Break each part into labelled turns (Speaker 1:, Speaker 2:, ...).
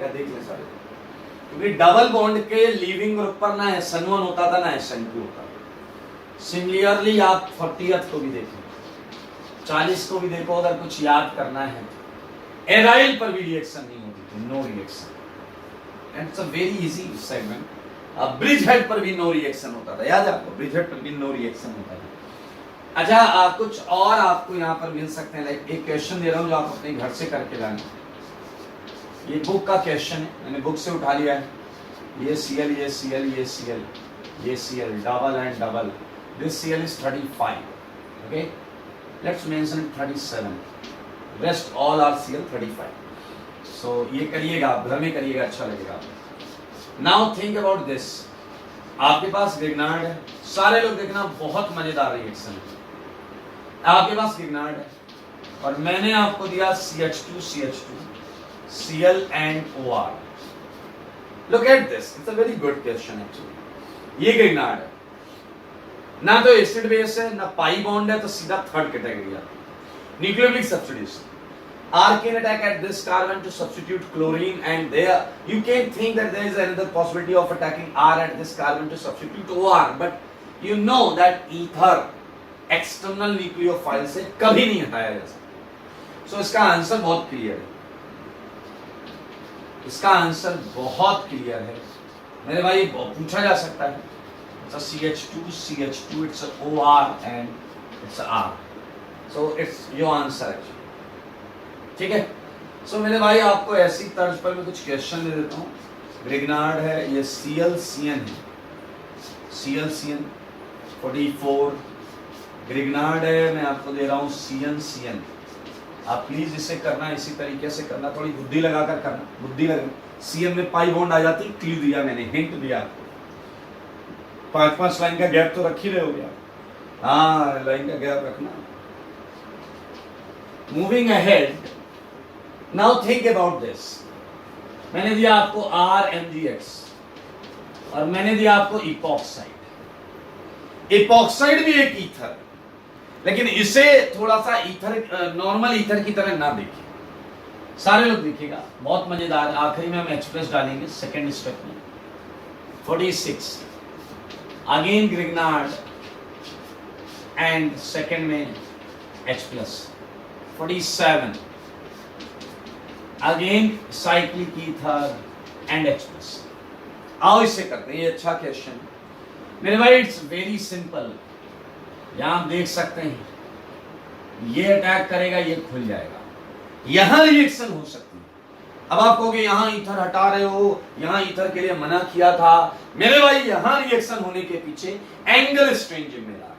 Speaker 1: देख ले सारे, क्योंकि डबल बॉन्ड के लीविंग ग्रुप पर ना SN1 होता था ना SN2 होता था। सिमिलरली आप 40th को भी देखो, 40 को भी देखो, अगर कुछ याद करना है तो एराइल पर भी रिएक्शन नहीं होती थी, no reaction, and it's a very easy segment. अब ब्रिज हेड पर भी नो रिएक्शन होता था, याद है आपको, ब्रिज हेड पर भी नो रिएक्शन होता था। अच्छा, कुछ और आपको यहाँ पर मिल सकते हैं, लाइक एक क्वेश्चन दे रहा हूँ जो आप अपने घर से करके लाना। ये बुक का क्वेश्चन है, मैंने बुक से उठा लिया है। ये Cl, ये Cl, ये Cl, ये Cl, double and double, this Cl is 35, okay, let's mention 37, rest all are Cl 35. so ये करिएगा, आप घर में करिएगा, अच्छा लगेगा। नाउ थिंक अबाउट दिस, आपके पास ग्रिग्नार्ड है, सारे लोग देखना बहुत मजेदार रिएक्शन है। आपके पास ग्रिग्नार्ड है और मैंने आपको दिया CH2 CH2 Cl and OR। Look at this, it's a very good question actually। ये ग्रिग्नार्ड है, ना तो एसिड बेस है ना पाई बॉन्ड है, तो सीधा थर्ड कैटेगरी है, nucleophilic substitution. R can attack at this carbon to substitute chlorine, and there you can think that there is another possibility of attacking R at this carbon to substitute OR, but you know that ether external nucleophile से कभी नहीं हटाया जा सकता। So इसका answer बहुत clear है, इसका आंसर बहुत क्लियर है मेरे भाई, पूछा जा सकता है। It's a CH2 CH2, it's a OR and it's a R, so it's your answer actually, ठीक है। सो मेरे भाई आपको ऐसी तर्ज पर मैं कुछ क्वेश्चन दे देता हूँ। ग्रिग्नार्ड है, ये ClCN है, ClCN 44। ग्रिग्नार्ड है, मैं आपको दे रहा हूँ CnCN। आप प्लीज इसे करना, इसी तरीके से करना, थोड़ी बुद्धि लगाकर करना, बुद्धि लगा। CN में पाई बॉन्ड आ जाती, क्लू दिया मैंने, हिंट दिया आपको। 5-5 लाइन का गैप तो रख ही रहे हो गया, हाँ लाइन का गैप रखना। Moving ahead, now think about this. मैंने दिया आपको RMgX और मैंने दिया आपको इपॉक्साइड। इपॉक्साइड भी एक ईथर, लेकिन इसे थोड़ा सा ईथर, नॉर्मल ईथर की तरह ना देखिए, सारे लोग देखिएगा, बहुत मजेदार। आखिरी में हम H+ डालेंगे सेकेंड स्टेप में। 46 अगेन ग्रिग्नार्ड एंड सेकेंड में H+। 47 again cyclic ether and H+। आओ इसे करते हैं, ये अच्छा क्वेश्चन मेरे भाई, इट्स वेरी सिंपल। यहां आप देख सकते हैं, ये अटैक करेगा, ये खुल जाएगा, यहां रिएक्शन हो सकती है। अब आप कहोगे यहां ईथर हटा रहे हो, यहां ईथर के लिए मना किया था। मेरे भाई यहां रिएक्शन होने के पीछे एंगल स्ट्रेन जिम्मेदार,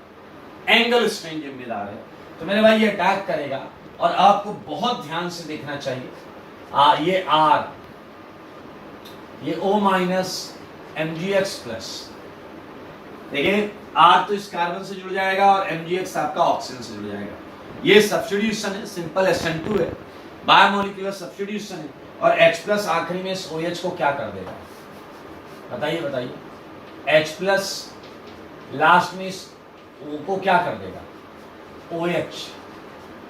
Speaker 1: एंगल स्ट्रेन जिम्मेदार है। तो मेरे भाई ये अटैक करेगा और आपको बहुत ध्यान से देखना चाहिए। ये R, ये O- MgX+, देखिए R तो इस कार्बन से जुड़ जाएगा और MgX आपका ऑक्सीजन से जुड़ जाएगा। ये सब्स्टिट्यूशन है, सिंपल SN2 है, बायोमोलिकुलर सब्स्टिट्यूशन है। और H+ आखिरी में इस OH को क्या कर देगा, बताइए बताइए। H+ लास्ट में इस O को क्या कर देगा, OH।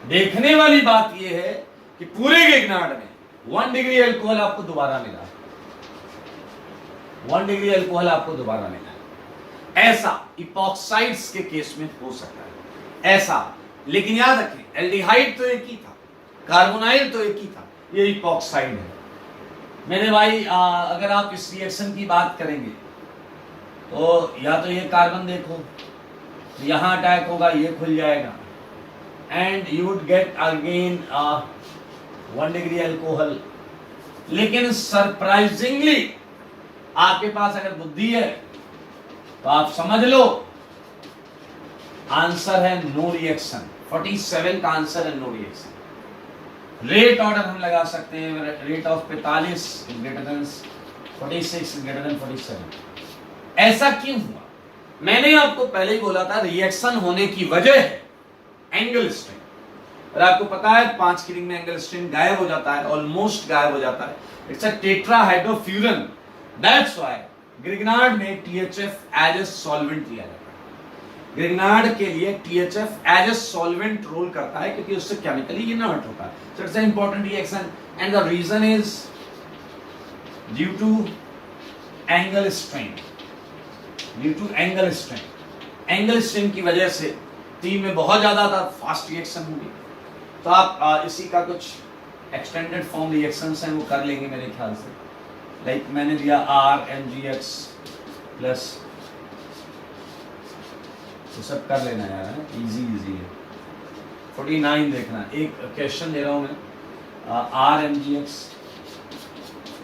Speaker 1: देखने वाली बात यह है कि पूरे ग्रिग्नार्ड में 1 डिग्री अल्कोहल आपको दोबारा मिला, 1 डिग्री अल्कोहल आपको दोबारा मिला। ऐसा इपॉक्साइड्स के केस में हो सकता है ऐसा, लेकिन याद रखें एल्डिहाइड तो एक ही था, कार्बोनाइल तो एक ही था, ये इपॉक्साइड है मेरे भाई। अगर आप इस रिएक्शन की बात करेंगे तो या तो ये कार्बन देखो, यहां अटैक होगा, ये खुल जाएगा, and you would get again 1 degree alcohol. लेकिन सरप्राइजिंगली आपके पास अगर बुद्धि है तो आप समझ लो आंसर है नो रिएक्शन। 47 का आंसर है नो रिएक्शन। रेट ऑर्डर हम लगा सकते हैं, rate of 45 greater than 46 greater than 47। ऐसा क्यों हुआ? मैंने आपको पहले ही बोला था रिएक्शन होने की वजह है एंगल स्ट्रेन। और आपको पता है 5 की रिंग में एंगल स्ट्रेन गायब हो जाता है, ऑलमोस्ट गायब हो जाता है। It's a tetrahydrofuran, that's why Grignard में THF एज ए सॉल्वेंट लिया जाता है। ग्रिग्नार्ड के लिए THF as a solvent role करता है क्योंकि उससे केमिकली इनर्ट होता है। So it's an important reaction and the reason is due to angle strain, angle strain की वजह से टी में बहुत ज्यादा था, फास्ट रिएक्शन होगी। तो आप इसी का कुछ एक्सटेंडेड फॉर्म रिएक्शंस हैं वो कर लेंगे मेरे ख्याल से। लाइक मैंने दिया RmGx प्लस, ये सब कर लेना यार, है इजी है। 49 देखना, एक क्वेश्चन दे रहा हूं मैं, RmGx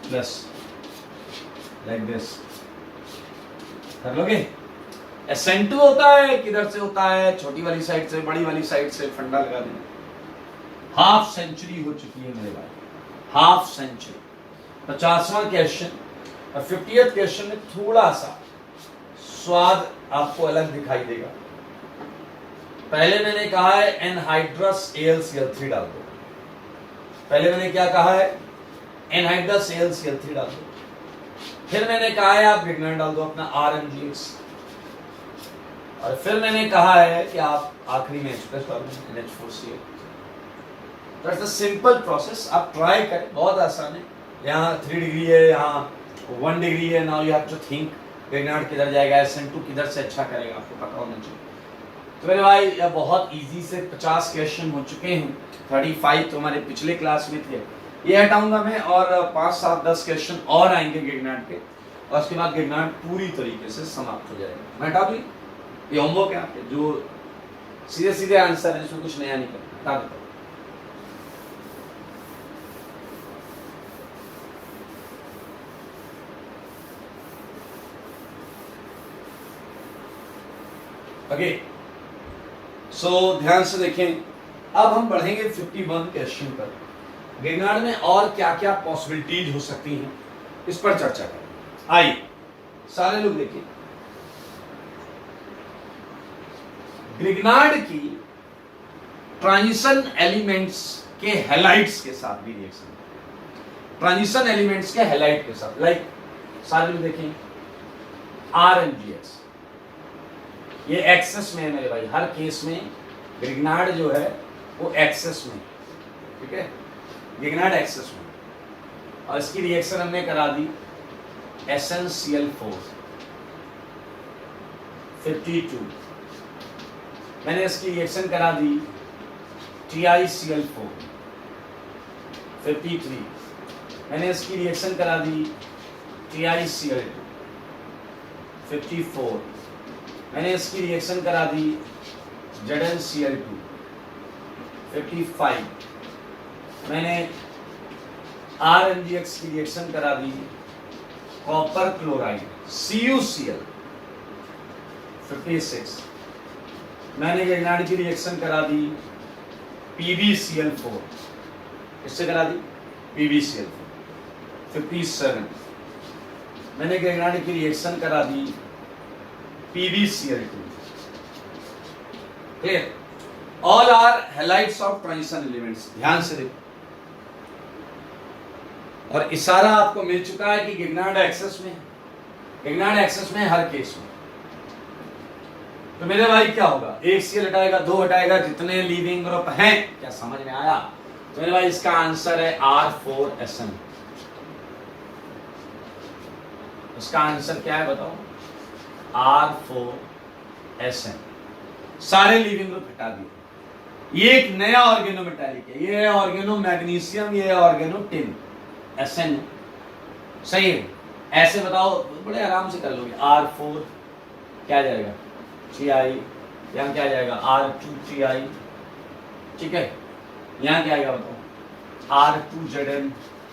Speaker 1: प्लस लाइक दिस, कर लोगे? SN2 होता है, किधर से होता है? छोटी वाली साइड से, बड़ी वाली साइड से फंडा लगा देना। हाफ सेंचुरी हो चुकी है मेरे भाई, हाफ सेंचुरी। 50वां क्वेश्चन और 50th क्वेश्चन में थोड़ा सा स्वाद आपको अलग दिखाई देगा। पहले मैंने कहा है एनहाइड्रस AlCl3 डाल दो, पहले मैंने क्या कहा है? एनहाइड्रस AlCl3 डाल दो। फिर मैंने कहा है आप ग्रिग्नार्ड डाल दो अपना RmGx, और फिर मैंने कहा है कि आप आखिरी में एक्सप्रेस डाल दो NH4Cl। That's a simple process, आप ट्राई करें, बहुत आसान है। यहाँ 3 डिग्री है, यहाँ 1 डिग्री है। Now you have to think Grignard किधर जाएगा, SN2 किधर से अच्छा करेगा, आपको पता होना चाहिए। तो मेरे भाई यह बहुत इजी से 50 क्वेश्चन हो चुके हैं। 35 तो हमारे पिछले क्लास में थे, ये हटाऊंगा मैं, और 5, 7, 10 क्वेश्चन और आएंगे ग्रिग्नार्ड के, और उसके बाद ग्रिग्नार्ड पूरी तरीके से समाप्त हो जाएगा। मैं हटा दूँ, ये होमवर्क है आपके, जो सीधे आंसर है, इसमें कुछ नया नहीं करना, हटा देता हूं। ओके, सो ध्यान से देखें। अब हम बढ़ेंगे 51 क्वेश्चन पर। ग्रिग्नार्ड में और क्या क्या पॉसिबिलिटीज हो सकती हैं, इस पर चर्चा करें। आइए सारे लोग देखिए, ग्रिग्नार्ड की ट्रांजिशन एलिमेंट्स के हैलाइड्स के साथ भी रिएक्शन, ट्रांजिशन एलिमेंट्स के हैलाइड के साथ, लाइक सारे लोग देखें RmGx, ये एक्सेस में है मेरे भाई, हर केस में ग्रिग्नार्ड जो है वो एक्सेस में, ठीक है, ग्रिग्नार्ड एक्सेस में। और इसकी रिएक्शन हमने करा दी SnCl4 52, मैंने इसकी रिएक्शन करा दी TiCl4 53, मैंने इसकी रिएक्शन करा दी TiCl2 54, मैंने इसकी रिएक्शन करा दी ZnCl2 55, मैंने RmGx की रिएक्शन करा दी कॉपर क्लोराइड CuCl 56, मैंने ग्रिग्नार्ड की रिएक्शन करा दी PbCl4, इससे करा दी PbCl4 57, मैंने ग्रिग्नार्ड की रिएक्शन करा दी PbCl2। Clear? All are halides of transition elements. ध्यान से देखो, और इशारा आपको मिल चुका है कि ग्रिग्नार्ड एक्सेस में, ग्रिग्नार्ड एक्सेस में हर केस में। तो मेरे भाई क्या होगा, एक Cl हटाएगा, 2 हटाएगा, जितने लीविंग ग्रुप हैं, क्या समझ में आया? तो मेरे भाई इसका आंसर है R4Sn। इसका आंसर क्या है बताओ? R4Sn। सारे लिविंग ग्रुप हटा दिए, ये एक नया ऑर्गेनोमेटालिक है, ये है ऑर्गेनो मैग्नीशियम, ये है ऑर्गेनो टिन, Sn सही है। ऐसे बताओ, बड़े आराम से कर लोगे। R4 क्या जाएगा Ti, यहाँ क्या जाएगा R2Ti, ठीक है, यहाँ क्या आएगा बताओ R2Zn।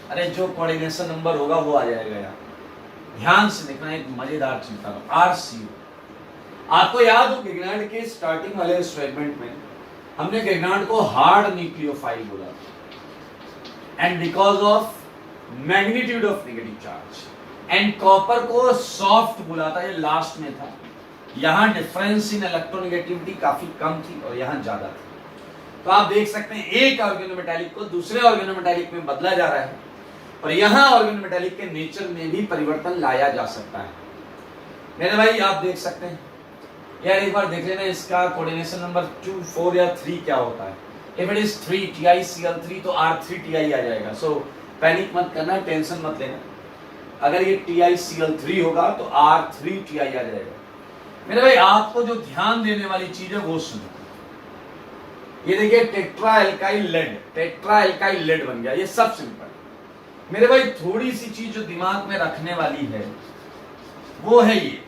Speaker 1: अरे जो कोऑर्डिनेशन नंबर होगा वो आ जाएगा यहाँ। ध्यान से देखना, एक मजेदार चीज था, RCO। आपको याद हो ग्रिग्नार्ड के स्टार्टिंग वाले फ्रेगमेंट में हमने ग्रिग्नार्ड को हार्ड न्यूक्लियोफाइल बोला था, and because of magnitude of negative charge, and copper को सॉफ्ट बोला था, ये लास्ट में था। यहाँ डिफरेंस इन इलेक्ट्रोनेगेटिविटी काफी कम थी और यहाँ ज्यादा थी। तो आप देख सकते हैं एक ऑर्गेनोमेटालिक को दूसरे ऑर्गेनोमेटालिक में बदला जा रहा है, और यहाँ ऑर्गेनोमेटालिक के नेचर में भी परिवर्तन लाया जा सकता है। मेरे भाई आप देख सकते हैं यार, एक बार देख लेना इसका कोऑर्डिनेशन नंबर 2, 4 या 3 क्या होता है। इफ इट इज 3 TiCl3 तो R3Ti आ जाएगा। सो पैनिक मत करना, टेंशन मत लेना। अगर ये TiCl3 होगा तो R3Ti आ जाएगा। मेरे भाई आपको जो ध्यान देने वाली चीज है वो सुनो। ये देखिए टेट्रा एल्काइल लेड बन गया, ये सब सिंपल। मेरे भाई थोड़ी सी चीज जो दिमाग में रखने वाली है वो है ये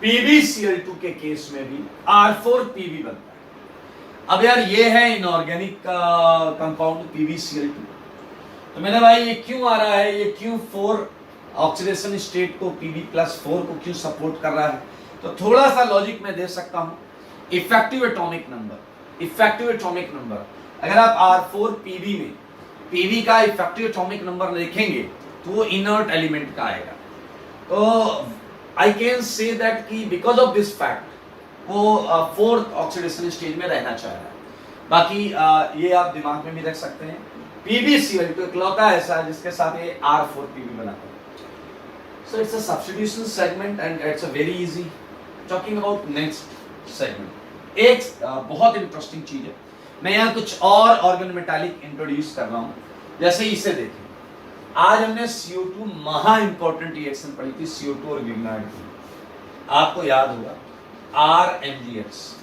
Speaker 1: PbCl2 के केस में भी R4Pb बनता है। अब यार ये है इनऑर्गेनिक का कंपाउंड PbCl2, तो मेरे भाई ये क्यों आ रहा है, ये क्यों 4 ऑक्सीडेशन स्टेट को Pb+4 को क्यों सपोर्ट कर रहा है, तो थोड़ा सा लॉजिक मैं दे सकता हूं। इफेक्टिव एटॉमिक नंबर अगर आप R4Pb में Pb का इफेक्टिव एटॉमिक नंबर देखेंगे तो वो इनर्ट एलिमेंट का आएगा। तो आई कैन से दैट कि बिकॉज ऑफ दिस फैक्ट वो 4th ऑक्सीडेशन स्टेज में रहना चाह रहा है। बाकी ये आप दिमाग में भी रख सकते हैं। PbCl2 इकलौता ऐसा है जिसके साथ ये R4Pb बनाता है। So it's a substitution segment and it's a very easy. Talking about next segment, एक बहुत इंटरेस्टिंग चीज है। मैं यहाँ कुछ और ऑर्गेनोमेटालिक इंट्रोड्यूस कर रहा हूँ। जैसे इसे देखें, आज हमने CO2 महा इंपॉर्टेंट रिएक्शन पढ़ी थी, CO2 और गिग्नार्ड की। आपको याद होगा RMgX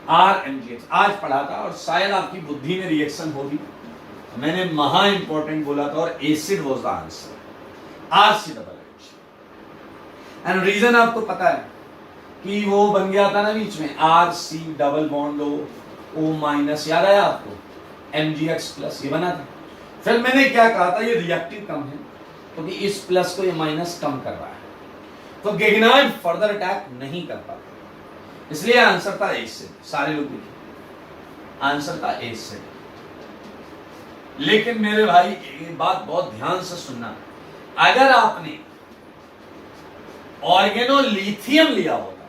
Speaker 1: आज पढ़ा था और शायद आपकी बुद्धि में रिएक्शन होगी। मैंने महा इंपॉर्टेंट बोला था और acid was the answer, RCH। And reason आपको पता है कि वो बन गया था ना बीच में RC डबल बॉन्ड O-, याद आया आपको, MgX+ ये बना था। फिर मैंने क्या कहा था, ये रिएक्टिव कम है क्योंकि इस प्लस को ये माइनस कम कर रहा है, तो गिग्नार्ड फर्दर अटैक नहीं कर पाता, इसलिए आंसर था एसिड। सारे लोग देखिए आंसर था एसिड। लेकिन मेरे भाई ये बात बहुत ध्यान से सुनना, अगर आपने ऑर्गेनोलिथियम लिया होता,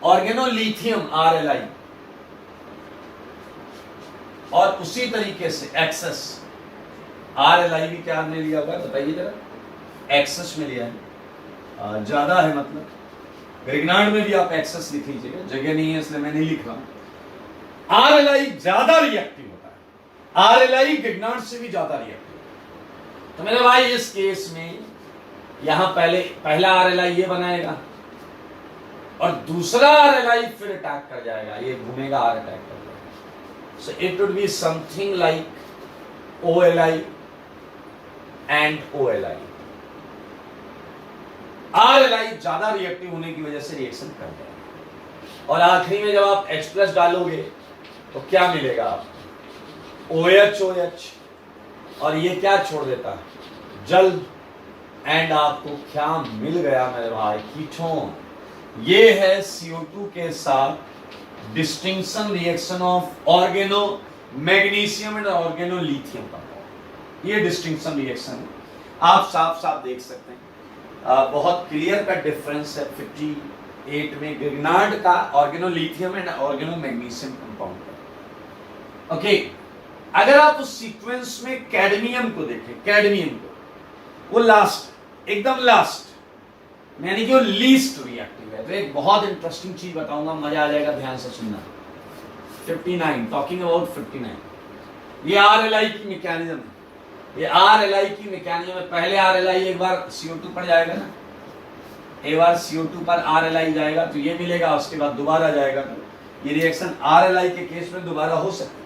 Speaker 1: ऑर्गेनोलिथियम RLi, और उसी तरीके से एक्सेस RLi भी क्या हमने लिया होगा बताइए जरा, एक्सेस में लिया है, ज्यादा है मतलब। गिग्नार्ड में भी आप एक्सेस लिख लीजिएगा, जगह नहीं है इसलिए मैं नहीं लिख रहा हूं। RLi ज्यादा रिएक्टिव होता है, RLi गिग्नार्ड से भी ज्यादा रिएक्टिव। तो मेरे भाई इस केस में यहां पहला RLi ये बनाएगा और दूसरा RLi फिर अटैक कर जाएगा, ये घूमेगा R अटैक कर जाएगा। So it would be something like OLi and OLi। RLi ज्यादा रिएक्टिव होने की वजह से रिएक्शन कर जाएगा। और आखिरी में जब आप H+ डालोगे तो क्या मिलेगा आपको, OH, और ये क्या छोड़ देता है, जल। एंड आपको क्या मिल गया मेरे भाई, कीटोन। ये है CO2 के साथ distinction reaction of organo magnesium and organolithium का, ये डिस्टिंक्शन रिएक्शन है। आप साफ देख सकते हैं, बहुत क्लियर का डिफरेंस है 58 में गिग्नार्ड का organolithium and organo magnesium compound का। ओके, अगर आप उस सीक्वेंस में कैडमियम को देखें, कैडमियम को वो लास्ट, एकदम लास्ट, यानी कि वो लीस्ट रिएक्टिव है। तो एक बहुत इंटरेस्टिंग चीज बताऊंगा, मजा आ जाएगा, ध्यान से सुनना। 59, टॉकिंग अबाउट 59, ये RLi की मैकेनिज्म है, ये RLi की मैकेनिज्म है। पहले RLi एक बार CO2 पर जाएगा ना, एक बार CO2 पर RLi जाएगा तो ये मिलेगा, उसके बाद दोबारा जाएगा। तो ये रिएक्शन RLi के केस में दोबारा हो सकता है,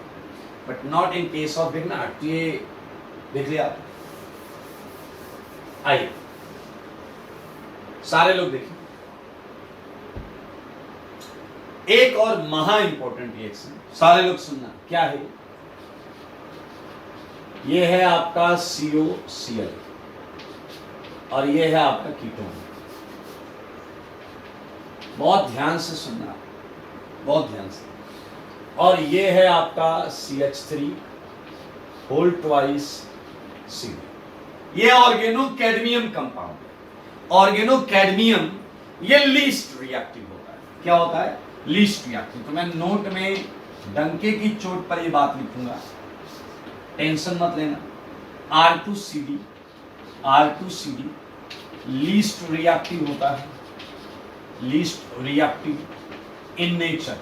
Speaker 1: but not in case of Grignard. ये देख लिया आप, आइए सारे लोग देखिए। एक और महा इंपॉर्टेंट रिएक्शन, सारे लोग सुनना, क्या है ये है आपका COCl और ये है आपका कीटोन। बहुत ध्यान से सुनना, बहुत ध्यान से। और ये है आपका CH3 होल ट्वाइस C। ये ऑर्गेनो कैडमियम कंपाउंड है। ऑर्गेनो कैडमियम ये लीस्ट रिएक्टिव होता है। क्या होता है? Least reactive. तो मैं नोट में डंके की चोट पर ये बात लिखूंगा, टेंशन मत लेना। R2CD लीस्ट रिएक्टिव होता है, least reactive in nature,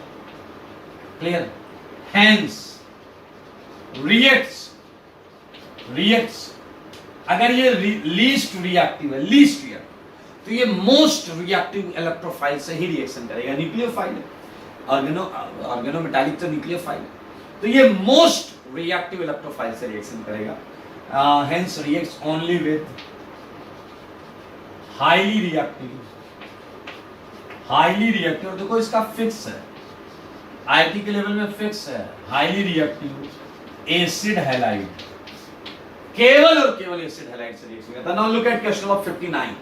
Speaker 1: clear? Hence reacts reacts, अगर ये लीस्ट रिएक्टिव है, लीस्ट रिएक्टिव, तो ये मोस्ट रिएक्टिव इलेक्ट्रोफाइल से ही रिएक्शन करेगा। न्यूक्लियोफाइल है, ऑर्गेनोमेटालिक तो न्यूक्लियोफाइल है, तो ये मोस्ट रिएक्टिव इलेक्ट्रोफाइल से रिएक्शन करेगा। Hence reacts only with highly reactive. Highly reactive देखो इसका फिक्स है, आईटी के लेवल में फिक्स है, हाईली रिएक्टिव एसिड हैलाइड, केवल और केवल एसिड हैलाइड से रिएक्शन करता है। Now look at question number 59,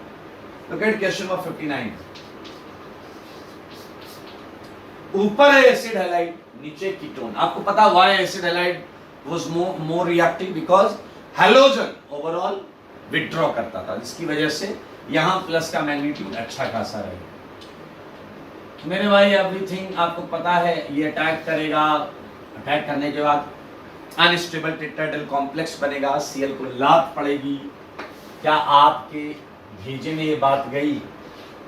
Speaker 1: look at question number 59। ऊपर है एसिड हैलाइड, नीचे कीटोन। आपको पता why acid halide was more reactive, because halogen overall withdraw करता था, जिसकी वजह से यहां प्लस का मैग्नीट्यूड अच्छा खासा रहेगा। मेरे भाई एवरीथिंग आपको पता है, ये अटैक करेगा, अटैक करने के बाद अनस्टेबल टेट्राहेड्रल कॉम्प्लेक्स बनेगा, Cl को लात पड़ेगी। क्या आपके भेजे में ये बात गई?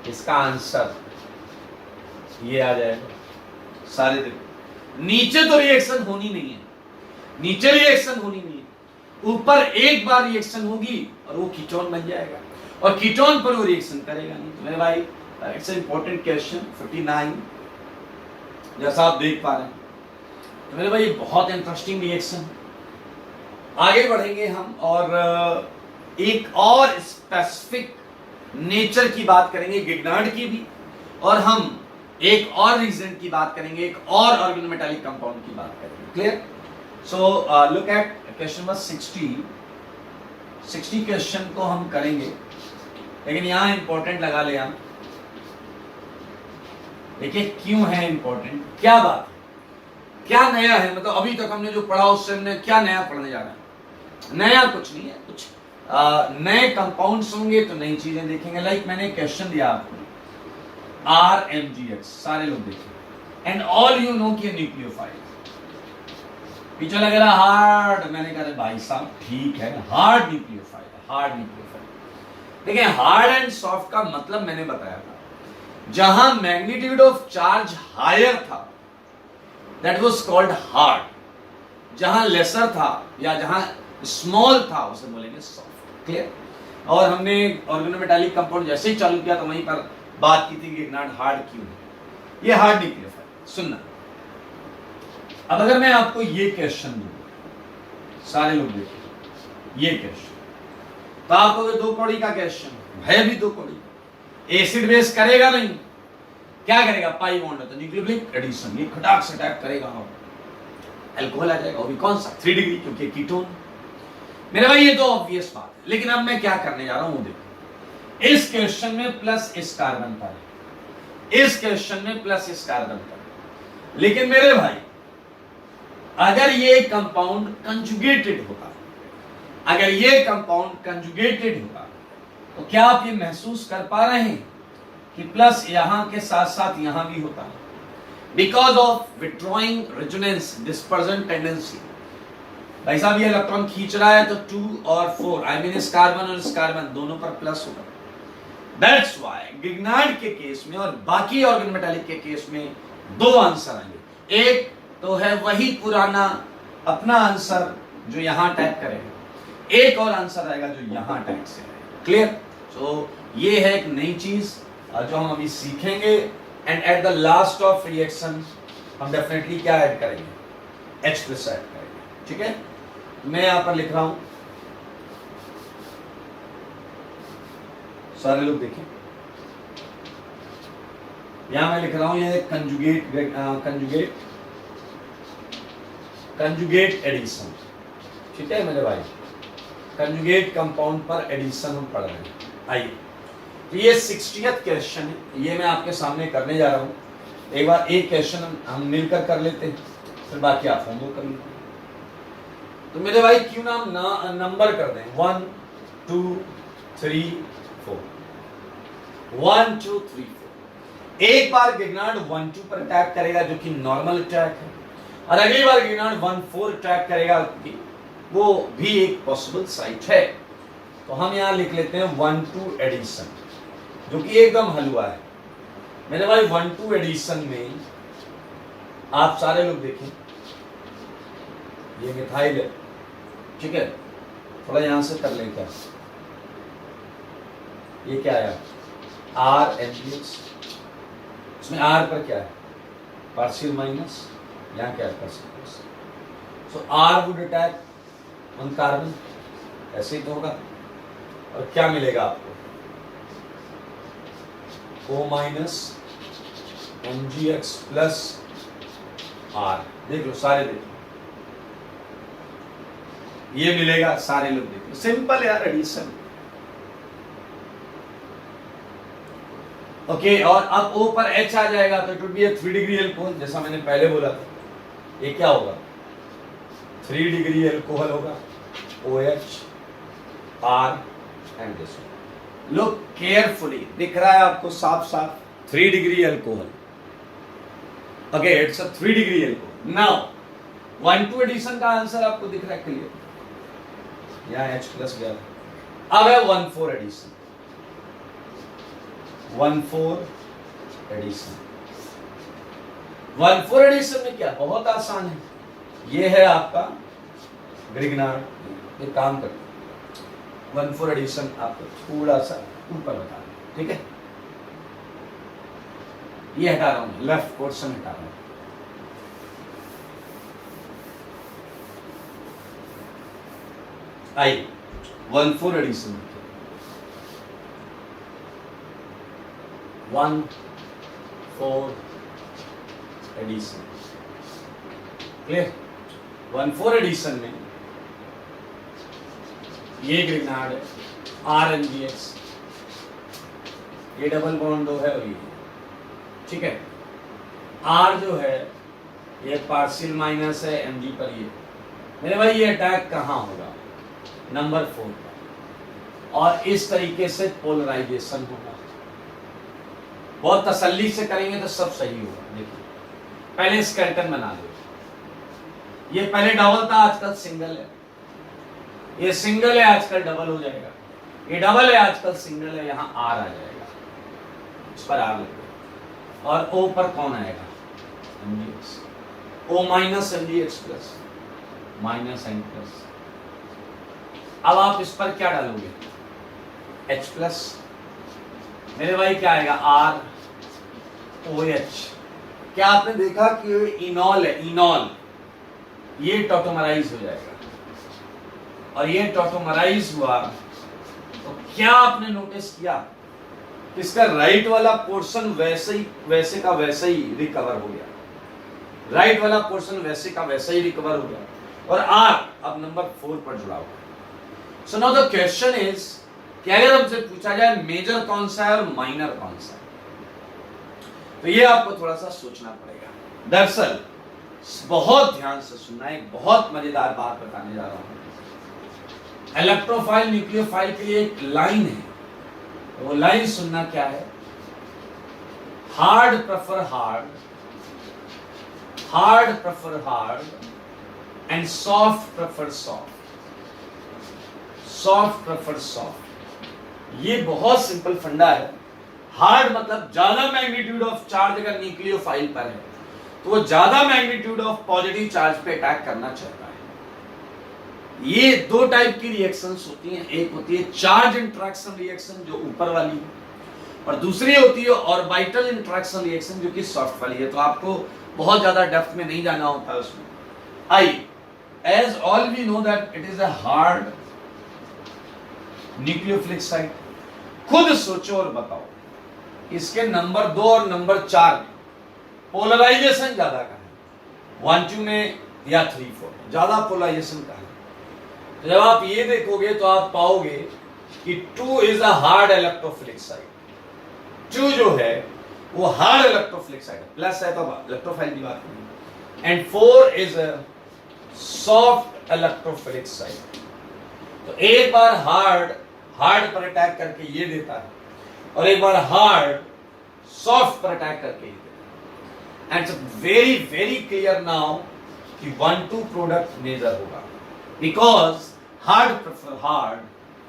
Speaker 1: इसका आंसर ये आ जाएगा। सारे देखो नीचे तो रिएक्शन होनी नहीं है, नीचे रिएक्शन होनी नहीं है, ऊपर एक बार रिएक्शन होगी और वो कीटोन बन जाएगा, और कीटोन पर वो रिएक्शन करेगा नहीं। तो मेरे भाई इट्स इंपॉर्टेंट क्वेश्चन 59, जैसा आप देख पा रहे हैं। तो मेरे भाई ये बहुत इंटरेस्टिंग रिएक्शन। आगे बढ़ेंगे हम और एक और स्पेसिफिक नेचर की बात करेंगे गिग्नार्ड की भी, और हम एक और रीजन की बात करेंगे, एक और ऑर्गेनोमेटालिक कंपाउंड की बात करेंगे। Clear? So look at question number 60 question को हम करेंगे, लेकिन यहां इंपॉर्टेंट लगा ले हम। देखिए क्यों है इंपॉर्टेंट, क्या बात, क्या नया है, मतलब अभी तक हमने जो पढ़ा उससे हमने क्या नया पढ़ने जा रहे हैं? नया कुछ नहीं है, कुछ नए कंपाउंड्स होंगे तो नई चीजें देखेंगे। लाइक मैंने क्वेश्चन दिया आपको RMGX, सारे लोग देखें, एंड ऑल यू नो कि न्यूक्लियोफाइल। पीछे लग रहा हार्ड, मैंने कहा भाई साहब ठीक है, हार्ड न्यूक्लियोफाइल, हार्ड न्यूक्लियोफाइल। देखिए हार्ड एंड सॉफ्ट का मतलब मैंने बताया था, जहां मैग्नीट्यूड ऑफ चार्ज हायर था दैट वाज कॉल्ड हार्ड, जहां लेसर था या जहां स्मॉल था उसे बोलेंगे सॉफ्ट। क्लियर? और हमने ऑर्गेनोमेटालिक कंपाउंड जैसे ही चालू किया तो वहीं पर बात की थी कि गिग्नार्ड हार्ड क्यों है। ये हार्ड न्यूक्लियोफाइल। सुनना, अब अगर मैं आपको ये क्वेश्चन दूं, सारे लोग देखिए ये क्वेश्चन, तो आपको दो कौड़ी का क्वेश्चन है, भी दो कौड़ी, एसिड बेस करेगा नहीं, क्या करेगा? पाई बॉन्ड है तो न्यूक्लियोफिलिक एडिशन, ये खटाक से अटैक करेगा और अल्कोहल आ जाएगा, वो भी कौन सा? 3 डिग्री, क्योंकि कीटोन। मेरे भाई ये तो ऑब्वियस बात है, लेकिन अब मैं क्या करने जा रहा हूं वो देखो। इस क्वेश्चन में प्लस इस कार्बन पर है, इस क्वेश्चन में प्लस इस कार्बन पर, लेकिन मेरे भाई अगर ये कंपाउंड कंजुगेटेड होगा, अगर ये कंपाउंड कंजुगेटेड होगा, तो क्या आप ये महसूस कर पा रहे हैं कि प्लस यहां के साथ साथ यहां भी होता है? Because of withdrawing resonance dispersion tendency. भाई साहब ये इलेक्ट्रॉन खींच रहा है तो 2 और 4, आई मीन इस कार्बन और इस कार्बन दोनों पर प्लस होगा। दैट्स व्हाई गिग्नार्ड के केस में और बाकी ऑर्गेनोमेटालिक के केस में दो आंसर आएंगे। एक तो है वही पुराना अपना आंसर जो यहां टाइप करेगा, एक और आंसर आएगा जो यहां टाइप से आएगा। क्लियर? सो ये है एक नई चीज जो हम अभी सीखेंगे, and at the last of reaction हम डेफिनेटली क्या ऐड करेंगे? H+ ऐड करेंगे। ठीक है? मैं यहां पर लिख रहा हूं, सारे लोग देखें, यहां मैं लिख रहा हूं ये कंजुगेट एडिशन। ठीक है मेरे भाई, कंजुगेट कंपाउंड पर एडिशन हम पढ़ रहे हैं। आइए, तो ये 60th क्वेश्चन है, ये मैं आपके सामने करने जा रहा हूं। एक बार एक क्वेश्चन हम मिलकर कर लेते हैं, फिर बाकी आप होमवर्क कर लेते हैं। तो मेरे भाई क्यों ना हम नंबर कर दें 1 2 3 4, 1 2 3 4। एक बार गिग्नार्ड 1 2 पर अटैक करेगा जो कि नॉर्मल अटैक है, और अगली बार गिग्नार्ड 1 4 अटैक करेगा कि वो भी एक पॉसिबल साइट है। तो हम यहां लिख लेते हैं 1 2 एडिशन, जो कि एकदम हलवा है। मेरे भाई 1 2 एडिशन में आप सारे लोग देखें, ये मिथाइल है, ठीक है, थोड़ा यहां से कर लें क्या, ये क्या आया आर एमजीएक्स, इसमें आर पर क्या है पार्शियल माइनस, यहाँ क्या है partial plus, so R would attack on carbon, ऐसे ही तो होगा। और क्या मिलेगा आपको O minus MgX plus R, देख लो सारे देख लो, ये मिलेगा, सारे लोग देख लो, सिंपल यार एडिशन। ओके, और अब O पर H आ जाएगा तो it would be a 3 degree alcohol, जैसा मैंने पहले बोला था, ये क्या होगा 3 डिग्री एल्कोहल होगा, OH R and this. Look carefully, दिख रहा है आपको साफ साफ 3 degree alcohol, okay it's a 3 degree alcohol. Now 1,2 addition का आंसर आपको दिख रहा है क्लियर, यहाँ H प्लस गया, अब है 1,4 एडिशन, 1,4 एडिशन। 1,4 एडिशन में क्या बहुत आसान है, ये है आपका ग्रिग्नार्ड, ये काम करता है 1,4 एडिशन आपको थोड़ा सा ऊपर बता दें, ठीक है, ये हटा रहा हूं, लेफ्ट पोर्शन हटा रहा हूं। आई 1,4 एडिशन, 1,4 एडिशन क्लियर। 1,4 एडिशन में ये ग्रिग्नार्ड है, RMgX, ये डबल बॉन्ड 2 है और ये, ठीक है। R जो है ये पार्शियल माइनस है Mg पर, ये मेरे भाई ये अटैक कहाँ होगा नंबर 4 पर, और इस तरीके से पोलराइजेशन होगा, बहुत तसल्ली से करेंगे तो सब सही होगा। देखिए पहले स्केलेटन बना लो, ये पहले डबल था आजकल सिंगल है, ये सिंगल है आजकल डबल हो जाएगा, ये डबल है आजकल सिंगल है, यहाँ आर आ जाएगा, इस पर आर लगेगा, और ओ पर कौन आएगा MgX, O minus MgX plus minus M plus. अब आप इस पर क्या डालोगे H प्लस, मेरे भाई क्या आएगा R OH। क्या आपने देखा कि इनॉल है, इनॉल ये टॉटोमराइज हो जाएगा, और ये टॉटोमराइज हुआ तो क्या आपने नोटिस किया इसका राइट वाला पोर्शन वैसे का वैसे ही रिकवर हो गया, राइट वाला पोर्शन वैसे का वैसे ही रिकवर हो गया, और आर अब नंबर 4 पर जुड़ा हुआ। So now the question is कि अगर हमसे पूछा जाए मेजर कौन सा है और माइनर कौन सा है, तो ये आपको थोड़ा सा सोचना पड़ेगा। दरअसल बहुत ध्यान से सुनना, एक बहुत मजेदार बात बताने जा रहा हूं। इलेक्ट्रोफाइल न्यूक्लियोफाइल के लिए एक लाइन है, वो लाइन सुनना क्या है, hard prefer hard, hard prefer hard and soft prefer soft, soft prefer soft. ये बहुत सिंपल फंडा है। हार्ड मतलब ज्यादा मैग्नीट्यूड ऑफ चार्ज अगर न्यूक्लियोफाइल पर है तो वो ज्यादा मैग्नीट्यूड ऑफ पॉजिटिव चार्ज पे अटैक करना चाहता है। ये दो टाइप की रिएक्शंस होती हैं, एक होती है चार्ज इंटरेक्शन रिएक्शन जो ऊपर वाली है, और दूसरी होती है ऑर्बिटल इंटरेक्शन रिएक्शन जो कि सॉफ्ट वाली है। तो आपको बहुत ज्यादा डेप्थ में नहीं जाना होता है उसमें। I as all we know that it is a hard nucleophilic site. खुद सोचो और बताओ इसके नंबर 2 और नंबर 4 पोलराइजेशन ज्यादा का है, 1, 2 में या 3, 4 ज्यादा पोलराइजेशन का है। तो जब आप ये देखोगे तो आप पाओगे कि 2 is a hard electrophilic site. 2 जो है वो हार्ड इलेक्ट्रोफिलिक साइट है, प्लस है तो इलेक्ट्रोफाइल की बात करेंगे, and 4 is a soft electrophilic site. तो एक बार हार्ड पर अटैक करके ये देता है, और एक बार हार्ड सॉफ्ट पर अटैक करके ये देता है। And it's very very clear now कि 1-2 प्रोडक्ट मेजर होगा, बिकॉज हार्ड प्रेफर हार्ड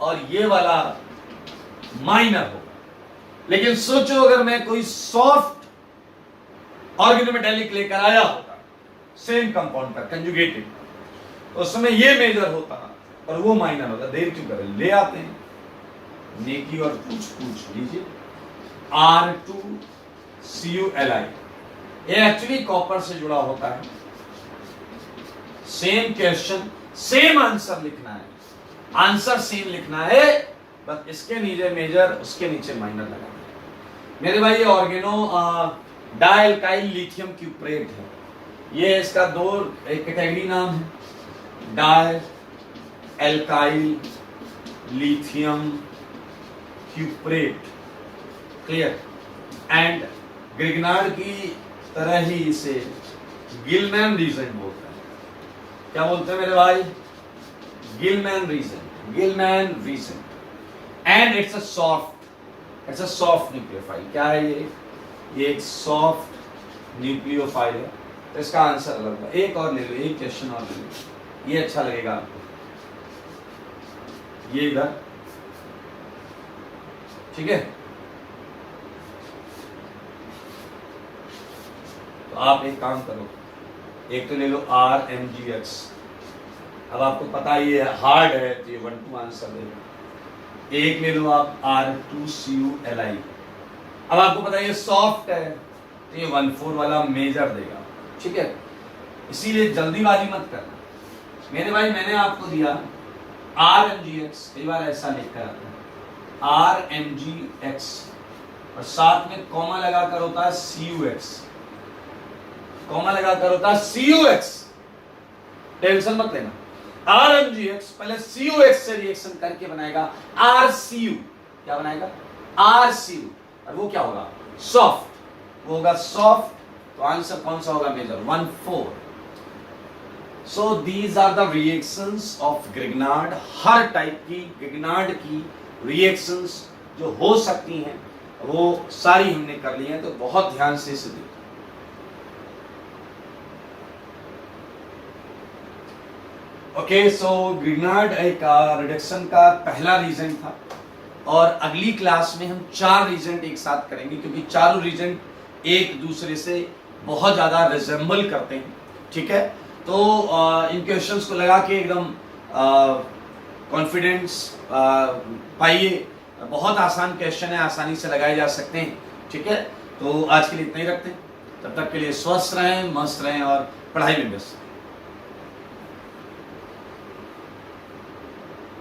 Speaker 1: और ये वाला माइनर होगा। लेकिन सोचो अगर मैं कोई सॉफ्ट ऑर्गेनोमेटेलिक लेकर आया होता सेम कंपाउंड पर कंजुगेटेड, तो उस समय ये मेजर होता और वो माइनर होता है, देर क्यों करें, ले आते हैं नेकी और पूछ पूछ लीजिए। R2CuLi ये एक्चुअली कॉपर से जुड़ा होता है। सेम क्वेश्चन सेम आंसर लिखना है, आंसर सेम लिखना है, बस इसके नीचे मेजर उसके नीचे माइनर लगाना है। मेरे भाई ये ऑर्गेनो डाइल्काइल लिथियम क्यूप्रेट है, ये इसका दो एक कैटेगरी नाम है, dialkyl lithium cuprate, clear. And Grignard की तरह ही इसे गिलमैन रीजन बोलते हैं। क्या बोलते हैं मेरे भाई, Gilman reagent, Gilman reagent. And it's a soft nucleophile. क्या है ये एक सॉफ्ट न्यूक्लियोफाइल है, तो इसका आंसर अलग है। एक और ले लो, एक क्वेश्चन और ले लो, ये अच्छा लगेगा आपको, ये इधर, ठीक है। तो आप एक काम करो, एक तो ले लो RMGX। अब आपको पता ही है हार्ड है तो ये 1-2 आंसर देगा। एक ले लो आप R2CuLi। अब आपको पता है ये सॉफ्ट है तो ये 1-4 वाला मेजर देगा, ठीक है। इसीलिए जल्दीबाजी मत करना मेरे भाई। मैंने आपको दिया RMGX, कई बार ऐसा लिख कर आता है RMGX और साथ में कॉमा लगाकर होता है CUX, कॉमा लगाकर होता है CUX। टेंशन मत लेना, RMGX पहले CUX से रिएक्शन करके बनाएगा RCU। क्या बनाएगा, RCU, और वो क्या होगा, सॉफ्ट, वो होगा सॉफ्ट। तो आंसर कौन सा होगा, major 1-4। So these are the reactions of Grignard. हर टाइप की ग्रिग्नार्ड की रिएक्शंस जो हो सकती हैं वो सारी हमने कर ली हैं, तो बहुत ध्यान से इसे देखो। ओके, सो ग्रिग्नार्ड एक रिडक्शन का पहला रीजन था, और अगली क्लास में हम 4 रीजन एक साथ करेंगे, क्योंकि चारों रीजन एक दूसरे से बहुत ज्यादा रिजेंबल करते हैं, ठीक है। तो इन क्वेश्चंस को लगा के एकदम कॉन्फिडेंस पाइए। बहुत आसान क्वेश्चन है, आसानी से लगाए जा सकते हैं, ठीक है। तो आज के लिए इतना ही रखते हैं, तब तक के लिए स्वस्थ रहें, मस्त रहें और पढ़ाई में व्यस्त।